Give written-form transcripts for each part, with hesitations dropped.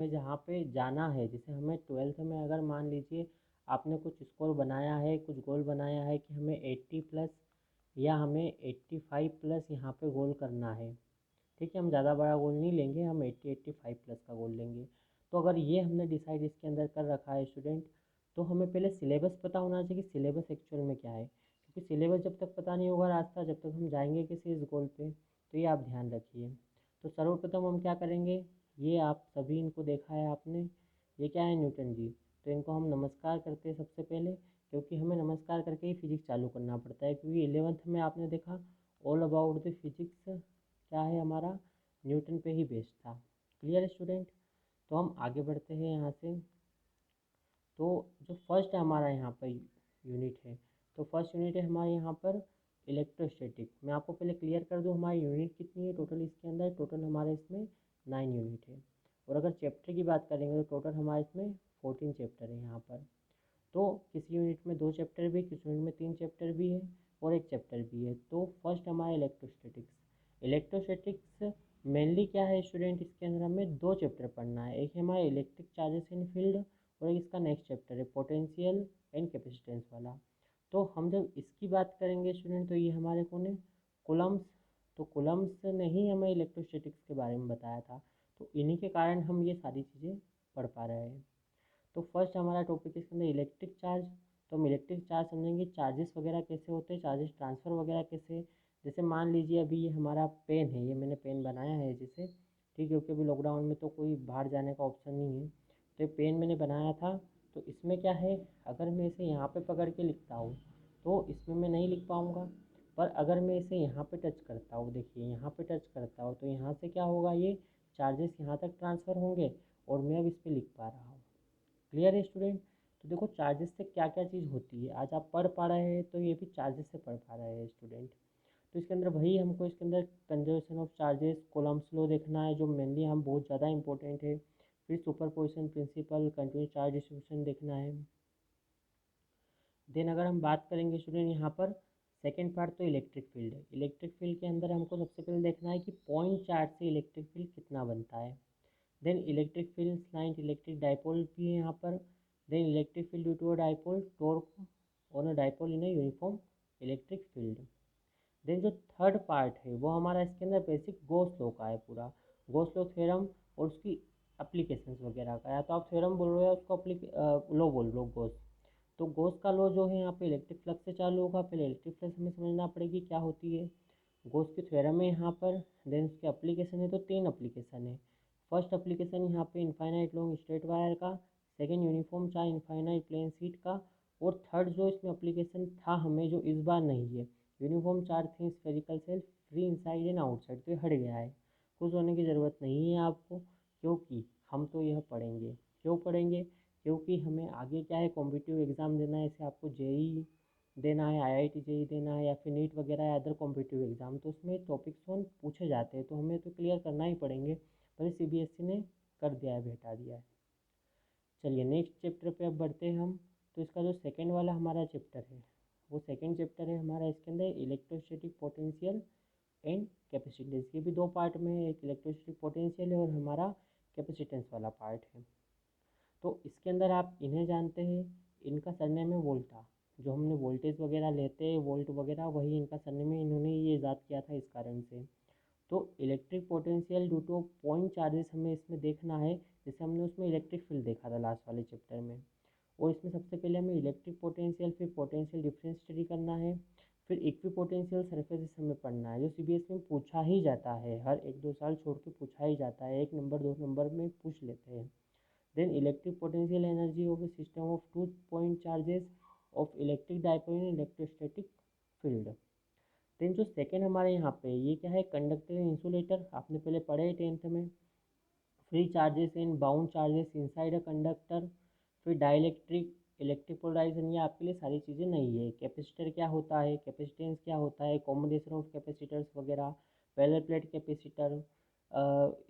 हमें जहाँ पे जाना है, जैसे हमें 12th में अगर मान लीजिए आपने कुछ स्कोर बनाया है, कुछ गोल बनाया है कि हमें 80 प्लस या हमें 85 प्लस यहाँ पे गोल करना है। ठीक है, हम ज़्यादा बड़ा गोल नहीं लेंगे, हम 80-85 प्लस का गोल लेंगे। तो अगर ये हमने डिसाइड इसके अंदर कर रखा है स्टूडेंट, तो हमें पहले सिलेबस पता होना चाहिए कि सिलेबस एक्चुअल में क्या है, क्योंकि सिलेबस जब तक पता नहीं होगा रास्ता, जब तक हम जाएंगे किसी इस गोल पे। तो ये आप ध्यान रखिए। तो सर्वप्रथम हम क्या करेंगे, ये आप सभी इनको देखा है आपने, ये क्या है, न्यूटन जी। तो इनको हम नमस्कार करते हैं सबसे पहले, क्योंकि हमें नमस्कार करके ही फिजिक्स चालू करना पड़ता है, क्योंकि 11th में आपने देखा ऑल अबाउट द फिजिक्स क्या है हमारा, न्यूटन पे ही बेस्ड था। क्लियर है स्टूडेंट। तो हम आगे बढ़ते हैं यहाँ से। तो जो फर्स्ट है हमारा यहाँ पर यूनिट है, तो फर्स्ट यूनिट है हमारे यहाँ पर इलेक्ट्रोस्टैटिक। मैं आपको पहले क्लियर कर दूँ हमारी यूनिट कितनी है टोटल इसके अंदर। टोटल हमारे इसमें 9 यूनिट है। और अगर चैप्टर की बात करेंगे तो टोटल हमारे इसमें 14 चैप्टर है यहाँ पर। तो किसी यूनिट में 2 चैप्टर भी, किसी यूनिट में 3 चैप्टर भी है और 1 चैप्टर भी है। तो फर्स्ट हमारा इलेक्ट्रोस्टैटिक्स। इलेक्ट्रोस्टैटिक्स मेनली क्या है स्टूडेंट, इसके अंदर हमें 2 चैप्टर पढ़ना है। एक है हमारा इलेक्ट्रिक चार्जेस इन फील्ड और एक इसका नेक्स्ट चैप्टर है पोटेंशियल एंड कैपेसिटेंस वाला। तो हम जब इसकी बात करेंगे स्टूडेंट, तो ये हमारे कौन है, कूलम्ब्स। तो कूलम्ब्स ने ही हमें इलेक्ट्रोस्टैटिक्स के बारे में बताया था, तो इन्हीं के कारण हम ये सारी चीज़ें पढ़ पा रहे हैं। तो फर्स्ट हमारा टॉपिक इसके अंदर इलेक्ट्रिक चार्ज। तो हम इलेक्ट्रिक चार्ज समझेंगे, चार्जेस वगैरह कैसे होते हैं, चार्जेस ट्रांसफ़र वगैरह कैसे। जैसे मान लीजिए अभी ये हमारा पेन है, ये मैंने पेन बनाया है जैसे, ठीक है, क्योंकि अभी लॉकडाउन में तो कोई बाहर जाने का ऑप्शन नहीं है। तो ये पेन मैंने बनाया था। तो इसमें क्या है, अगर मैं इसे यहाँ पे पकड़ के लिखता हूँ तो इसमें मैं नहीं लिख पाऊँगा। पर अगर मैं इसे यहाँ पे टच करता हूँ, देखिए यहाँ पे टच करता हूँ, तो यहाँ से क्या होगा, ये चार्जेस यहाँ तक ट्रांसफ़र होंगे और मैं अब इस पर लिख पा रहा हूँ। क्लियर है स्टूडेंट। तो देखो चार्जेस से क्या क्या चीज़ होती है, आज आप पढ़ पा रहे हैं तो ये भी चार्जेस से पढ़ पा रहे हैं स्टूडेंट। तो इसके अंदर वही हमको इसके अंदर conservation of charges, Coulomb's law देखना है, जो मेनली हम बहुत ज़्यादा इंपॉर्टेंट है। फिर superposition principle, continuous charge distribution देखना है। देन अगर हम बात करेंगे स्टूडेंट यहाँ पर सेकेंड पार्ट, तो इलेक्ट्रिक फील्ड है। इलेक्ट्रिक फील्ड के अंदर हमको सबसे पहले देखना है कि पॉइंट चार्ज से इलेक्ट्रिक फील्ड कितना बनता है। Then electric field line electric dipole भी है यहाँ पर। Then electric field due to a dipole torque on a dipole in a uniform electric field. Then जो थर्ड पार्ट है वो हमारा इसके अंदर बेसिक गॉस लॉ का है पूरा, गॉस लॉ थ्योरम और उसकी एप्लीकेशंस वगैरह का। या तो आप थ्योरम बोल रहे हो या उसको लॉ बोल लो, गॉस। तो गॉस का लॉ जो है यहाँ पे इलेक्ट्रिक फ्लक्स से चालू होगा। पहले इलेक्ट्रिक फ्लक्स हमें समझना पड़ेगी क्या होती है। गॉस की थ्योरम है यहाँ पर। देन उसके एप्लीकेशन है, तो 3 एप्लीकेशन है। फर्स्ट एप्लीकेशन यहाँ पे इनफाइनाइट लॉन्ग स्ट्रेट वायर का, second uniform charge infinite plane sheet का, और थर्ड जो इसमें एप्लीकेशन था हमें, जो इस बार नहीं है, यूनिफॉर्म चार्ज थी spherical shell free inside and outside. तो ये हट गया है, खुश होने की ज़रूरत नहीं है आपको, क्योंकि हम तो यह पढ़ेंगे। क्यों पढ़ेंगे, क्योंकि हमें आगे क्या है, कॉम्पिटिटिव एग्ज़ाम देना है। जैसे आपको जेई देना है, आईआईटी जेई देना है, या फिर नीट वगैरह या अदर कॉम्पिटिटिव एग्ज़ाम, तो उसमें टॉपिक्स वन पूछे जाते हैं, तो हमें तो क्लियर करना ही पड़ेंगे। पर सीबीएसई ने कर दिया है, हटा दिया है। चलिए नेक्स्ट चैप्टर पे अब बढ़ते हैं हम। तो इसका जो सेकंड वाला हमारा चैप्टर है, वो सेकंड चैप्टर है हमारा इसके अंदर इलेक्ट्रोस्टैटिक पोटेंशियल एंड कैपेसिटेंस। ये भी 2 पार्ट में है, एक इलेक्ट्रोस्टैटिक पोटेंशियल है और हमारा कैपेसिटेंस वाला पार्ट है। तो इसके अंदर आप इन्हें जानते हैं, इनका सरनेम है वोल्टा। जो हमने वोल्टेज वगैरह लेते हैं, वोल्ट वगैरह, वही इनका सरनेम है, इन्होंने ये ईजाद किया था इस कारण से। तो electric potential due two point charges हमें इसमें देखना है, जैसे हमने उसमें इलेक्ट्रिक फील्ड देखा था लास्ट वाले चैप्टर में। और इसमें सबसे पहले हमें इलेक्ट्रिक पोटेंशियल, फिर पोटेंशियल डिफरेंस स्टडी करना है, फिर इक्वी पोटेंशियल सरफेसेस हमें पढ़ना है, जो सीबीएसई में पूछा ही जाता है, हर 1-2 साल छोड़ के पूछा ही जाता है, 1 नंबर 2 नंबर में पूछ लेते हैं। Then electric potential energy of system of 2 point charges of electric dipole in electrostatic field. Then जो सेकेंड हमारे यहाँ पे ये क्या है, कंडक्टर एंड इंसुलेटर, आपने पहले पढ़े है 10th में। Free charges and bound charges inside a conductor. फिर डाइलेक्ट्रिक इलेक्ट्रिक पोलराइजेशन, ये आपके लिए सारी चीज़ें नहीं है। कैपेसिटर क्या होता है, कैपेसिटेंस क्या होता है, कॉम्बिनेशन ऑफ कैपेसिटर्स वगैरह, पैरेलल प्लेट कैपेसिटर।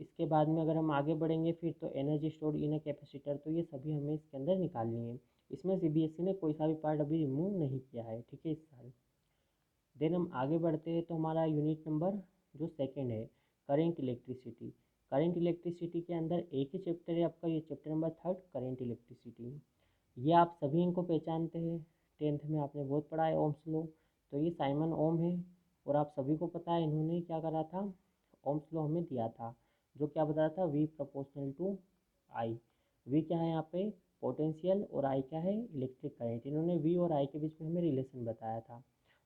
इसके बाद में अगर हम आगे बढ़ेंगे फिर, तो energy stored in a capacitor, तो ये सभी हमें इसके अंदर निकालनी है। इसमें सीबीएसई ने कोई सा भी पार्ट अभी रिमूव नहीं किया है, ठीक है, इस साल। देन हम आगे बढ़ते हैं, तो हमारा यूनिट नंबर जो सेकंड है, करेंट इलेक्ट्रिसिटी। करंट इलेक्ट्रिसिटी के अंदर एक ही चैप्टर है आपका, ये चैप्टर नंबर 3 करंट इलेक्ट्रिसिटी। ये आप सभी इनको पहचानते हैं, 10th में आपने बहुत पढ़ा है ओम्स लॉ। तो ये साइमन ओम है और आप सभी को पता है इन्होंने क्या करा था, ओम्स लॉ हमें दिया था, जो क्या बताया था, V proportional to I। V क्या है यहाँ पे, पोटेंशियल, और I क्या है, इलेक्ट्रिक करंट। इन्होंने V और I के बीच में हमें रिलेशन बताया था।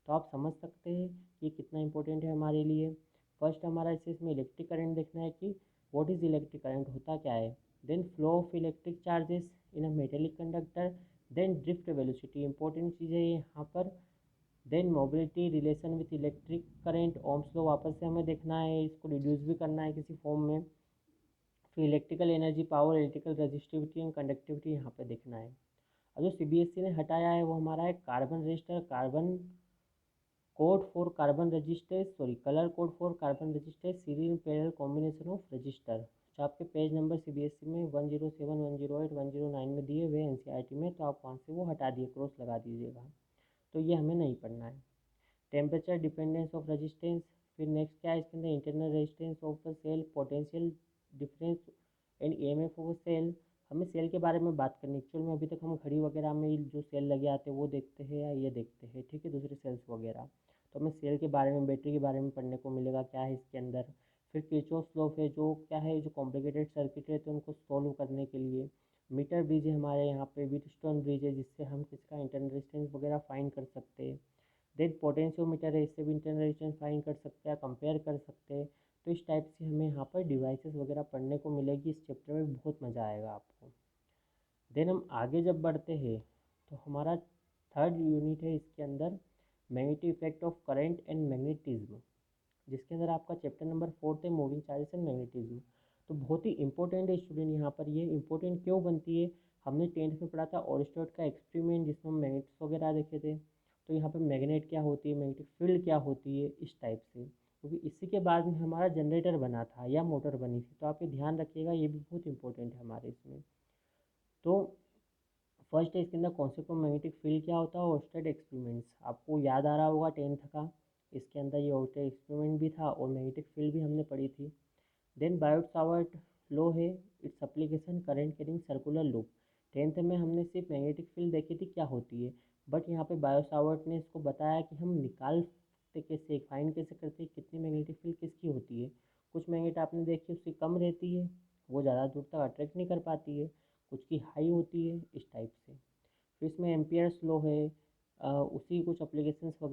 तो आप समझ सकते हैं कि कितना इंपॉर्टेंट है हमारे लिए। फर्स्ट हमारा इसमें इलेक्ट्रिक करंट देखना है कि व्हाट इज इलेक्ट्रिक करंट, होता क्या है। Then flow of electric charges in a metallic conductor, then drift velocity, important चीज़ है ये यहाँ पर। Then mobility relation with electric current, Ohm's law वापस से हमें देखना है, इसको रिड्यूस भी करना है किसी फॉर्म में। फिर electrical energy, power, electrical resistivity and conductivity यहाँ पे देखना है। और जो CBSE ने हटाया है वो हमारा है carbon register, carbon code for carbon register, sorry colour code for carbon register, serial parallel combination of register. जो आपके पेज नंबर CBSE में 107, 108, 109 में दिए हुए NCERT में, तो आप वहाँ से वो हटा दिए, क्रॉस लगा दीजिएगा। तो ये हमें नहीं पढ़ना है। टेम्परेचर डिपेंडेंस ऑफ रेजिस्टेंस, फिर नेक्स्ट क्या है इसके अंदर, internal resistance of the cell, potential difference and EMF of cell. हमें सेल के बारे में बात करनी, एक्चुअल में अभी तक हम घड़ी वगैरह में जो सेल लगे आते हैं वो देखते हैं या ये देखते हैं, ठीक है, दूसरे सेल्स वगैरह। तो हमें सेल के बारे में, बैटरी के बारे में पढ़ने को मिलेगा क्या है इसके अंदर। फिर किरचॉफ लॉ है, जो क्या है, जो कॉम्प्लिकेटेड सर्किट रहते हैं उनको सॉल्व करने के लिए। मीटर ब्रिज है हमारे यहाँ पे, व्हीटस्टोन ब्रिज है, जिससे हम किसका इंटरनल रेजिस्टेंस वगैरह फाइंड कर सकते हैं। देन पोटेंशियोमीटर है, इससे भी इंटरनल रेजिस्टेंस फाइंड कर सकते हैं, कंपेयर कर सकते हैं। तो इस टाइप से हमें यहाँ पर डिवाइसेस वगैरह पढ़ने को मिलेगी, इस चैप्टर में बहुत मज़ा आएगा आपको। देन हम आगे जब बढ़ते हैं तो हमारा थर्ड यूनिट है इसके अंदर, magnetic effect of current and magnetism, जिसके अंदर आपका चैप्टर नंबर 4 है, मूविंग चार्जेस एंड मैग्नेटिज्म। तो बहुत ही इंपॉर्टेंट है स्टूडेंट, यहाँ पर ये इंपॉर्टेंट क्यों बनती है, हमने 10th में पढ़ा था ओरस्टेड का एक्सपेरिमेंट, जिसमें हम मैग्नेट्स वगैरह देखे थे। तो यहाँ पर मैग्नेट क्या होती है, मैग्नेटिक फील्ड क्या होती है, इस टाइप से, क्योंकि इसी के बाद में हमारा जनरेटर बना था या मोटर बनी थी। तो आप ये ध्यान रखिएगा, ये भी बहुत इंपॉर्टेंट है हमारे इसमें। तो फर्स्ट है इसके अंदर कॉन्सेप्ट ऑफ मैग्नेटिक फील्ड क्या होता है, ओरस्टेड एक्सपेरिमेंट्स, आपको याद आ रहा होगा 10th का, इसके अंदर ये ओरस्टेड एक्सपेरिमेंट भी था और मैग्नेटिक फील्ड भी हमने पढ़ी थी। देन बायोट सावर्ट लॉ है, its application current carrying circular loop. 10th में हमने सिर्फ मैग्नेटिक फील्ड देखी थी क्या होती है, बट यहाँ पे बायो सावर्ट ने इसको बताया कि हम निकालते कैसे, फाइंड कैसे करते हैं कितनी मैग्नेटिक फील्ड किसकी होती है। कुछ मैग्नेट आपने देखी उसकी कम रहती है, वो ज़्यादा दूर तक अट्रैक्ट नहीं कर पाती है, कुछ की हाई होती है, इस टाइप से। फिर इसमें एम्पियर्स लॉ है, उसी कुछ अप्लीकेशंस वगैरह